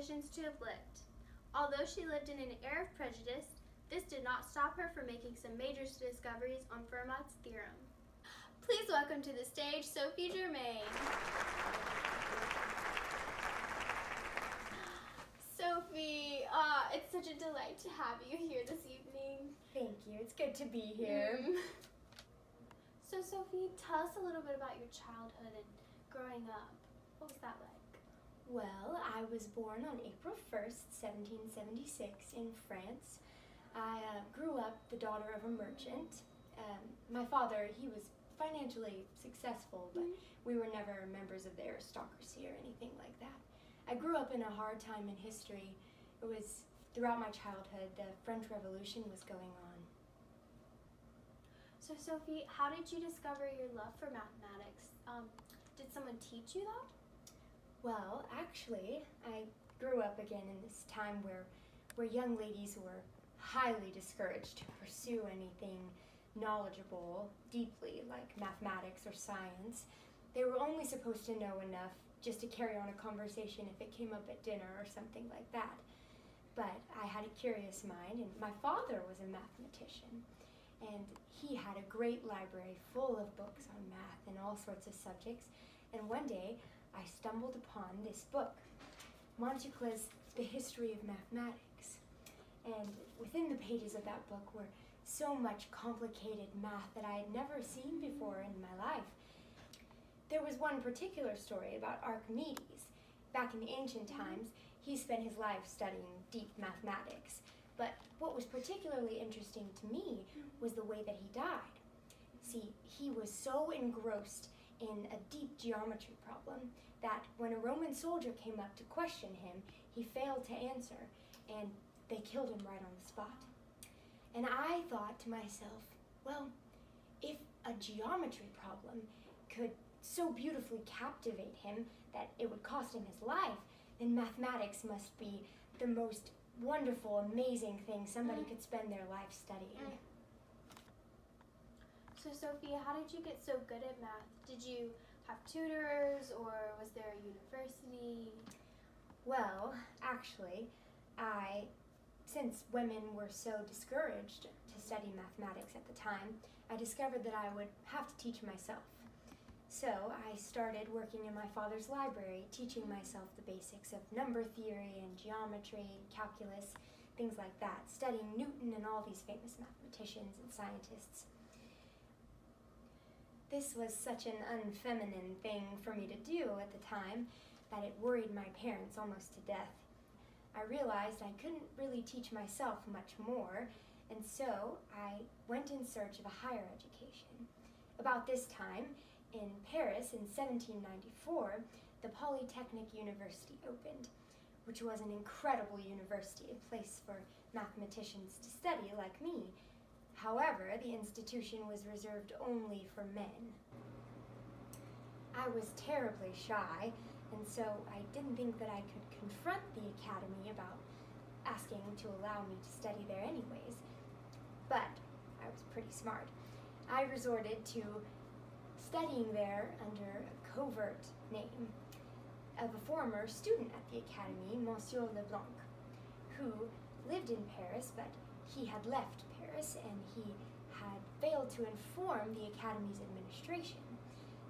mathematicians to have lived. Although she lived in an era of prejudice, this did not stop her from making some major discoveries on Fermat's theorem. Please welcome to the stage Sophie Germain. Sophie, it's such a delight to have you here this evening. Thank you. It's good to be here. So Sophie, tell us a little bit about your childhood and growing up. What was that like? Well, I was born on April 1st, 1776 in France. I grew up the daughter of a merchant. My father, he was financially successful, but we were never members of the aristocracy or anything like that. I grew up in a hard time in history. It was throughout my childhood, the French Revolution was going on. So Sophie, how did you discover your love for mathematics? Did someone teach you that? Well, actually, I grew up again in this time where young ladies were highly discouraged to pursue anything knowledgeable deeply like mathematics or science. They were only supposed to know enough just to carry on a conversation if it came up at dinner or something like that. But I had a curious mind, and my father was a mathematician, and he had a great library full of books on math and all sorts of subjects. And one day I stumbled upon this book, Montucla's The History of Mathematics. And within the pages of that book were so much complicated math that I had never seen before in my life. There was one particular story about Archimedes. Back in the ancient times, he spent his life studying deep mathematics. But what was particularly interesting to me was the way that he died. See, he was so engrossed in a deep geometry problem that when a Roman soldier came up to question him, he failed to answer, and they killed him right on the spot. And I thought to myself, well, if a geometry problem could so beautifully captivate him that it would cost him his life, then mathematics must be the most wonderful, amazing thing somebody could spend their life studying. So Sophie, how did you get so good at math? Did you have tutors, or was there a university? Well, actually, since women were so discouraged to study mathematics at the time, I discovered that I would have to teach myself. So I started working in my father's library, teaching myself the basics of number theory and geometry, calculus, things like that, studying Newton and all these famous mathematicians and scientists. This was such an unfeminine thing for me to do at the time that it worried my parents almost to death. I realized I couldn't really teach myself much more, and so I went in search of a higher education. About this time, in Paris in 1794, the Polytechnic University opened, which was an incredible university, a place for mathematicians to study like me. However, the institution was reserved only for men. I was terribly shy, and so I didn't think that I could confront the academy about asking to allow me to study there anyways. But I was pretty smart. I resorted to studying there under a covert name of a former student at the academy, Monsieur Leblanc, who lived in Paris, but he had left Paris and he had failed to inform the academy's administration.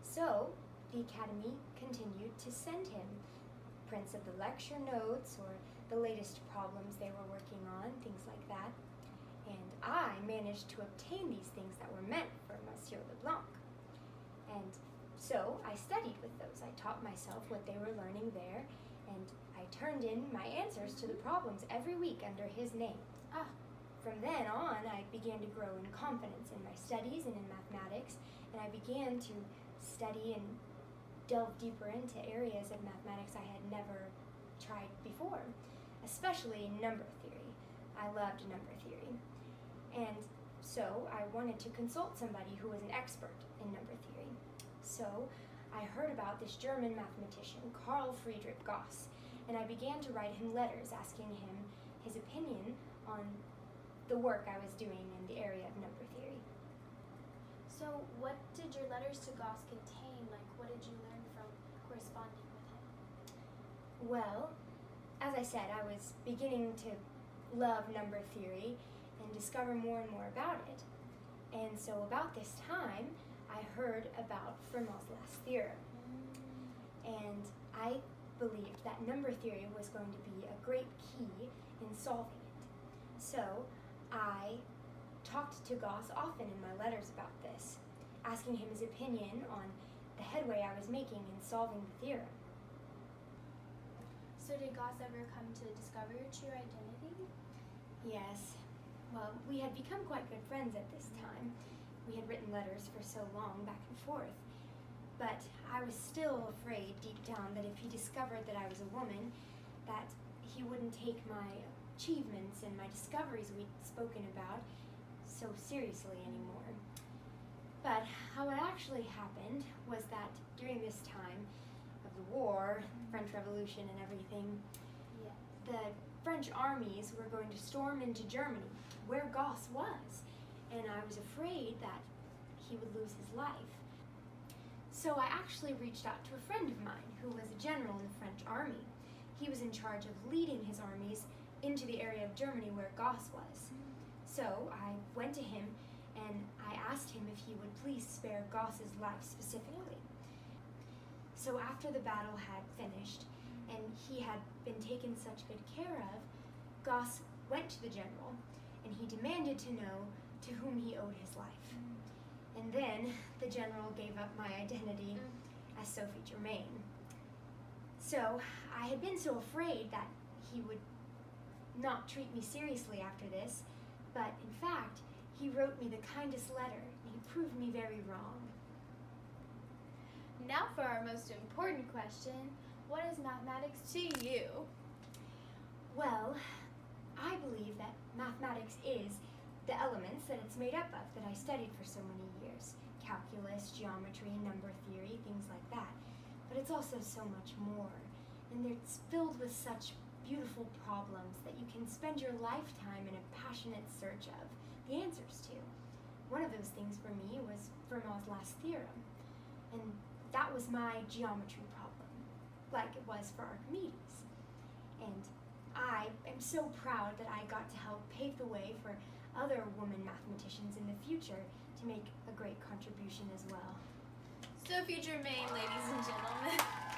So the academy continued to send him prints of the lecture notes or the latest problems they were working on, things like that. And I managed to obtain these things that were meant for Monsieur Leblanc. And so I studied with those. I taught myself what they were learning there, and I turned in my answers to the problems every week under his name. From then on, I began to grow in confidence in my studies and in mathematics, and I began to study and delve deeper into areas of mathematics I had never tried before, especially number theory. I loved number theory. And so I wanted to consult somebody who was an expert in number theory. So I heard about this German mathematician, Carl Friedrich Gauss, and I began to write him letters asking him his opinion on the work I was doing in the area of number theory. So what did your letters to Gauss contain? Like, what did you learn from corresponding with him? Well, as I said, I was beginning to love number theory and discover more and more about it. And so about this time, I heard about Fermat's last theorem. And I believed that number theory was going to be a great key in solving it. So I talked to Gauss often in my letters about this, asking him his opinion on the headway I was making in solving the theorem. So did Gauss ever come to discover your true identity? Yes. Well, we had become quite good friends at this time. We had written letters for so long, back and forth. But I was still afraid deep down that if he discovered that I was a woman, that he wouldn't take my achievements and my discoveries we'd spoken about so seriously anymore. But how it actually happened was that during this time of the war, French Revolution and everything, the French armies were going to storm into Germany, where Gauss was, and I was afraid that he would lose his life. So I actually reached out to a friend of mine who was a general in the French army. He was in charge of leading his armies into the area of Germany where Gauss was. So I went to him and I asked him if he would please spare Gauss's life specifically. So after the battle had finished and he had been taken such good care of, Gauss went to the general and he demanded to know to whom he owed his life. And then the general gave up my identity as Sophie Germain. So I had been so afraid that he would not treat me seriously after this, but in fact, he wrote me the kindest letter and he proved me very wrong. Now for our most important question, what is mathematics to you? Well, I believe that mathematics is the elements that it's made up of that I studied for so many years. Calculus, geometry, number theory, things like that. But it's also so much more. And it's filled with such beautiful problems that you can spend your lifetime in a passionate search of the answers to. One of those things for me was Fermat's last theorem. And that was my geometry problem, like it was for Archimedes. And I am so proud that I got to help pave the way for other women mathematicians in the future to make a great contribution as well. Sophie Germain, ladies and gentlemen.